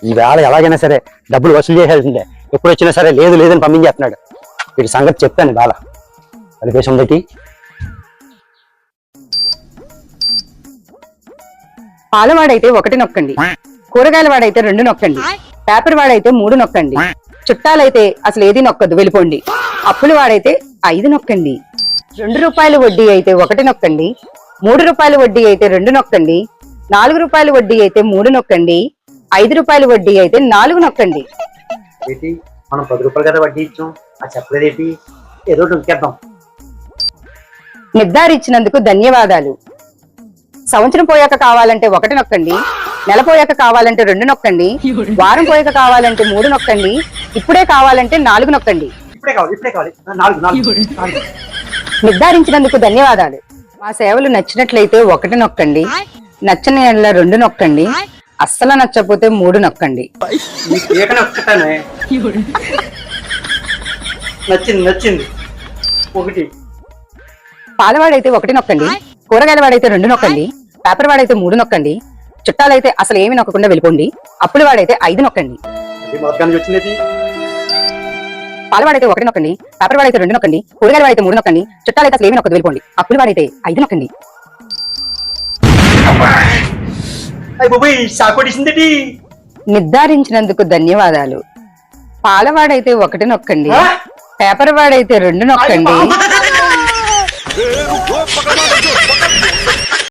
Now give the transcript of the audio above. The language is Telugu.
ఈ వేళ ఎలాగైనా సరే డబ్బులు వసూలు చేయాల్సిందే. ఎప్పుడు వచ్చినా సరే లేదు లేదని పంపించేస్తున్నాడు. వీటి సంగతి చెప్తాను బాల. అది పేషందకి పాలవాడైతే 1 నొక్కండి, కూరగాయల వాడైతే 2 నొక్కండి, పేపర్ వాడైతే 3 నొక్కండి, చుట్టాలైతే అసలు ఏది నొక్కదు వెళ్ళిపోండి, అప్పుల వాడైతే 5 నొక్కండి, 2 రూపాయల వడ్డీ అయితే 1 నొక్కండి, 3 రూపాయల వడ్డీ అయితే 2 నొక్కండి, 4 రూపాయల వడ్డీ అయితే 3 నొక్కండి, 5 రూపాయల వడ్డీ అయితే 4 నొక్కండి. మనం 10 రూపాయలు కదా వడ్డీ ఇచ్చాం, అది చెప్పలేదేంటి? ఏదో నొక్కేద్దాం. నిర్ధారించినందుకు ధన్యవాదాలు. సంవత్సరం పోయాక కావాలంటే 1 నొక్కండి, నెల పోయాక కావాలంటే 2 నొక్కండి, వారం పోయాక కావాలంటే 3 నొక్కండి, ఇప్పుడే కావాలంటే 4 నొక్కండి. నిర్ధారించినందుకు ధన్యవాదాలు. మా సేవలు నచ్చినట్లయితే 1 నొక్కండి, నచ్చని ఎడల 2 నొక్కండి, అస్సలు నచ్చకపోతే 3 నొక్కండి. నచ్చింది 1. పాలవాడైతే 1 నొక్కండి, కూరగాయల వాడైతే 2 నొక్కండి, పేపర్ వాడైతే 3 నొక్కండి, చుట్టాలైతే అసలు ఏమి నొక్కకుండా వెళ్ళిపోండి, అప్పుల వాడైతే 5 నొక్కండి. పాలవాడైతే 1 నొక్కండి, పేపర్ వాడైతే 2 నొక్కండి, కూరగాయల వాడైతే 3 నొక్కండి, చుట్టాలైతే అసలు ఏమి నొక్కదు వెళ్ళిపోండి, అప్పుల వాడైతే 5 నొక్కండి. నిర్ధారించినందుకు ధన్యవాదాలు. పాలవాడైతే 1 నొక్కండి, పేపర్ వాడైతే 2 నొక్కండి.